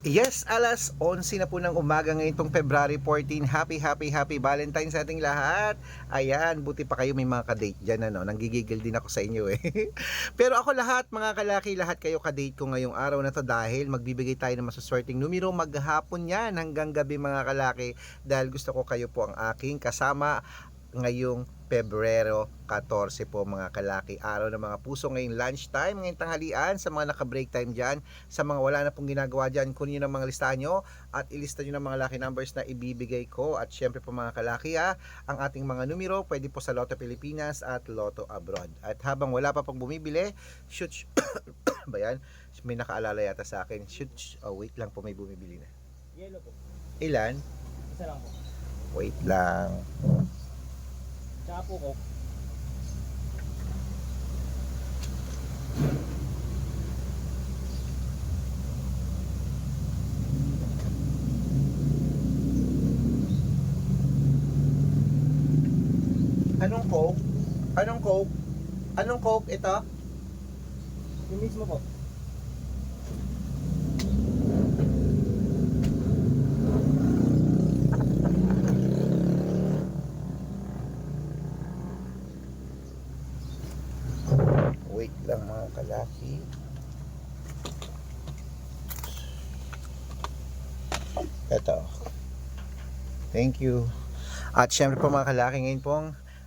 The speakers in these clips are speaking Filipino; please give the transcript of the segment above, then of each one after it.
Yes, alas 11 na po ng umaga ngayon pong February 14. Happy Valentine's sa ating lahat. Ayan, buti pa kayo may mga kadate dyan, ano. Nanggigigil din ako sa inyo eh. Pero ako lahat, mga kalaki, lahat kayo kadate ko ngayong araw na to dahil magbibigay tayo ng masuswerteng numero maghapon yan hanggang gabi mga kalaki dahil gusto ko kayo po ang aking kasama ngayong Pebrero 14 po mga kalaki, araw ng mga puso ngayong lunchtime, ngayong tanghalian, sa mga naka-break time dyan, sa mga wala na pong ginagawa dyan, kunin nyo ng mga listahan nyo at ilista nyo ng mga lucky numbers na ibibigay ko. At syempre po mga kalaki ang ating mga numero pwede po sa Lotto Pilipinas at Lotto Abroad. At habang wala pa pong bumibili, shoot ba yan? May nakaalala yata sa akin. Shoot, oh wait lang po, may bumibili na. Yellow po. Ilan? Isa lang po. Wait lang. Tsaka po ko. Anong Coke? Anong Coke? Anong Coke ito? Yung mismo po. Wait lang mga kalaki. Ito. Thank you. At syempre po mga kalaki, ngayon pong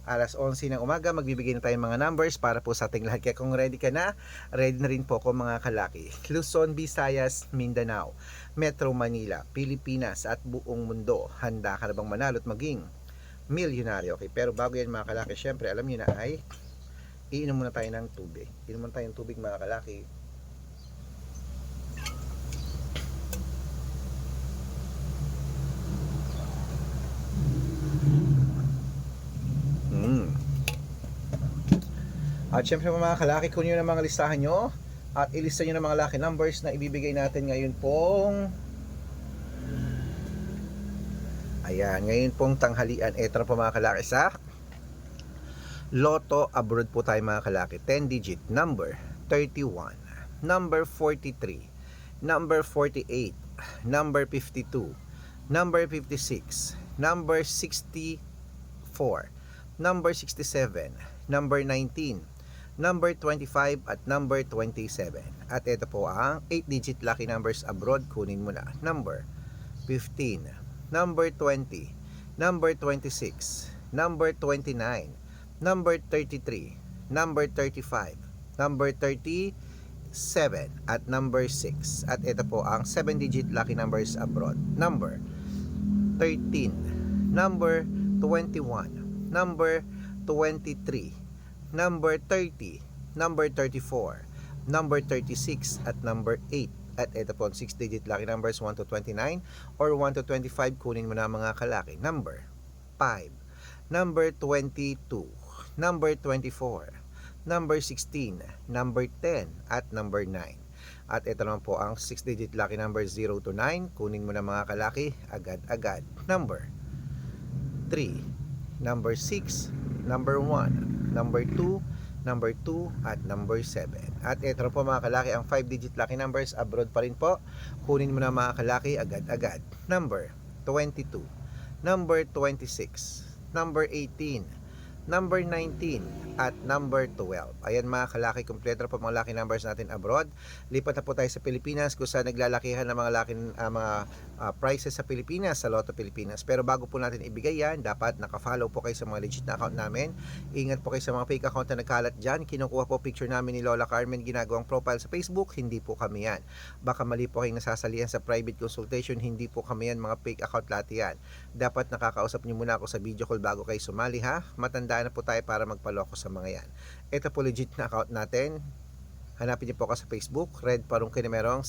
alas 11 ng umaga, magbibigay na tayo ng mga numbers para po sa ating lahat. Kaya kung ready ka na, ready na rin po ako mga kalaki. Luzon, Visayas, Mindanao, Metro Manila, Pilipinas at buong mundo. Handa ka na bang manalo at maging milyonaryo? Okay, pero bago yan mga kalaki, syempre alam niyo na ay iinom muna tayo ng tubig. Inom muna tayo ng tubig mga kalaki. At syempre mga kalaki, kunin nyo ng mga listahan nyo at ilista nyo ng mga lucky numbers na ibibigay natin ngayon pong ngayon pong tanghalian. Ito na po mga kalaki sa Lotto Abroad po tayo mga kalaki. 10 digit number 31, number 43, number 48, number 52, number 56, number 64, number 67, number 19, number 25 at number 27. At ito po ang 8 digit lucky numbers abroad. Kunin mo na. Number 15, number 20, number 26, number 29, number 33, number 35, number 37 at number 6. At ito po ang 7 digit lucky numbers abroad. Number 13, number 21, number 23, number 30, number 34, number 36 at number 8. At ito po ang 6 digit lucky numbers 1 to 29 or 1 to 25. Kunin mo na mga kalaki. Number 5, number 22, number 24, number 16, number 10 at number 9. At ito naman po ang 6 digit lucky numbers 0 to 9. Kunin mo na mga kalaki agad-agad. Number 3, number 6, number 1, number 2, number 2 at number 7. At ito po mga kalaki ang 5 digit lucky numbers abroad pa rin po. Kunin mo na mga kalaki agad-agad. Number 22, number 26, number 18, number 19 at number 12. Ayan mga kalaki, kompleto po mga lucky numbers natin abroad. Lipat na po tayo sa Pilipinas kung saan naglalakihan ng mga lucky prizes sa Pilipinas, sa Lotto Pilipinas. Pero bago po natin ibigay yan, dapat naka-follow po kayo sa mga legit na account namin. Ingat po kayo sa mga fake account na nagkalat dyan. Kinukuha po picture namin ni Lola Carmen, ginagawang profile sa Facebook. Hindi po kami yan. Baka mali po kayong nasasalihan sa private consultation. Hindi po kami yan, mga fake account lahat yan. Dapat nakakausap nyo muna ako sa video call bago kayo sumali ha. Matandaan na po tayo para magpaloko sa mga yan. Ito po legit na account natin. Hanapin niyo po ako sa Facebook, Red Parungkin na merong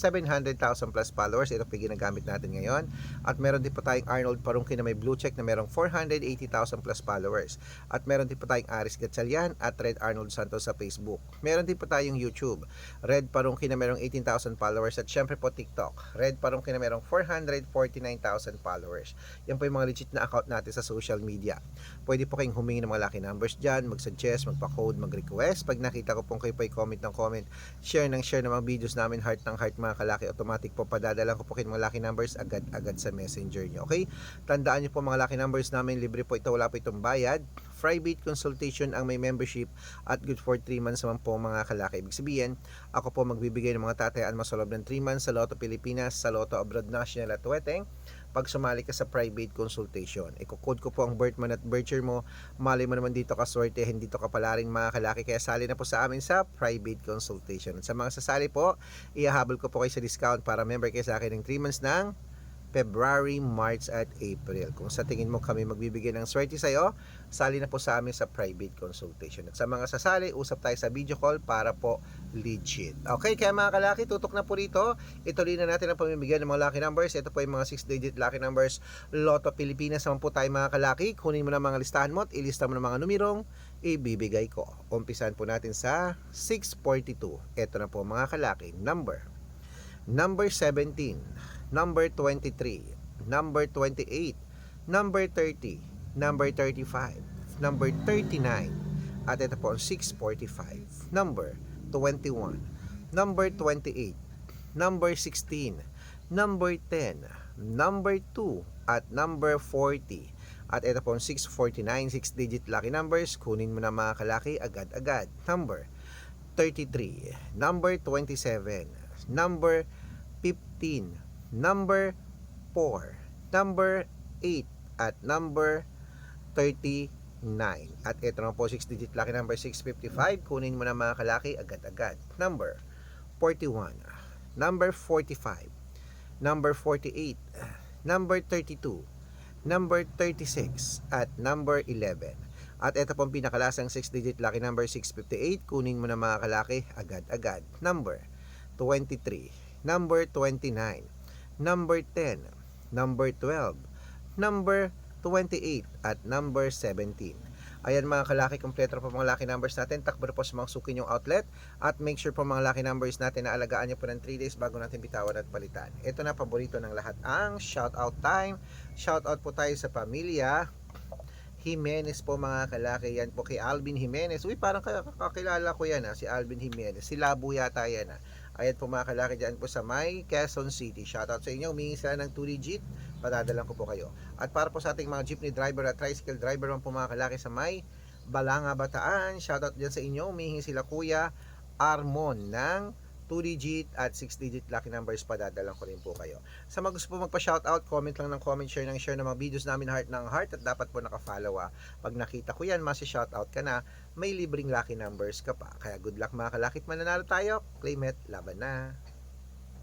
700,000 plus followers. Ito po yung ginagamit natin ngayon. At meron din po tayong Arnold Parungkin na may blue check na merong 480,000 plus followers. At meron din po tayong Aris Gatchalian at Red Arnold Santos sa Facebook. Meron din po tayong YouTube, Red Parungkin na merong 18,000 followers. At syempre po TikTok, Red Parungkin na merong 449,000 followers. Yan po yung mga legit na account natin sa social media. Pwede po kayong humingi ng mga lucky numbers dyan, mag-suggest, magpa-code, mag-request. Pag nakita ko pong kayo po ay comment ng comment, share ng mga videos namin, heart ng heart mga mga kalaki, automatic po padadalan ko po kayo mga lucky numbers agad-agad sa messenger nyo. Okay? Tandaan nyo po mga lucky numbers namin, libre po ito, wala po itong bayad. Private consultation ang may membership at good for 3 months naman po mga kalaki. Ibig sabihin, ako po magbibigay ng mga tatayaan mo sa loob ng 3 months sa Lotto Pilipinas, sa Lotto Abroad National at Weteng. Pag sumali ka sa private consultation, i-code ko po ang birth month at birth year mo. Mali mo naman dito ka swerte, hindi dito ka palaring mga kalaki. Kaya sali na po sa amin sa private consultation. At sa mga sasali po, ihahabol ko po kayo sa discount para member kayo sa akin ng 3 months ng February, March at April. Kung sa tingin mo kami magbibigay ng swerte sa'yo, sali na po sa amin sa private consultation. At sa mga sasali, usap tayo sa video call para po legit. Okay, kaya mga kalaki, tutok na po rito. Ituloy na natin ang pamimigay ng mga lucky numbers. Ito po yung mga 6-digit lucky numbers. Lotto Pilipinas naman po tayo mga kalaki. Kunin mo na mga listahan mo at ilista mo na mga numerong ibibigay ko. Umpisan po natin sa 642. Ito na po mga kalaki. Number 17, number 23, number 28, number 30, number 35, number 39, at ito po ang 645, number 21, number 28, number 16, number 10, number 2, at number 40. At ito po ang 649, 6-digit lucky numbers. Kunin mo na mga kalaki agad-agad. Number 33, number 27, number 15, number 4, number 8, at number 39. At ito na po 6-digit lucky number 655. Kunin mo na mga kalaki agad-agad. Number 41, number 45, number 48, number 32, number 36, at number 11. At ito po ang pinakalasang 6-digit lucky number 658. Kunin mo na mga kalaki agad-agad. Number 23, number 29, number 10, number 12, number 28, at number 17. Ayan mga kalaki, kompleto po mga lucky numbers natin. Takbo na po sa mga suki nyong outlet. At make sure po mga lucky numbers natin na alagaan nyo po ng 3 days bago natin bitawan at palitan. Ito na, paborito ng lahat, ang shoutout time. Shoutout po tayo sa pamilya Jimenez po mga kalaki. Yan po kay Alvin Jimenez. Uy, parang kakilala ko yan si Alvin Jimenez. Si Labo yata yan Ayan po mga kalaki, dyan po sa may Quezon City. Shoutout sa inyo. Humingi sila ng 2 digit. Padadalan ko po kayo. At para po sa ating mga jeepney driver at tricycle driver man po mga kalaki sa may Balanga, Bataan. Shoutout dyan sa inyo. Humingi sila Kuya Armon ng 2 digit at 6 digit lucky numbers. Padadalan ko rin po kayo. Sa mga gusto po magpa-shoutout, comment lang ng comment, share ng share ng mga videos namin heart ng heart, at dapat po naka-follow Pag nakita ko yan, masi-shoutout ka na, may libreng lucky numbers ka pa. Kaya good luck mga kalakit, mananalo tayo. Claim it, laban na.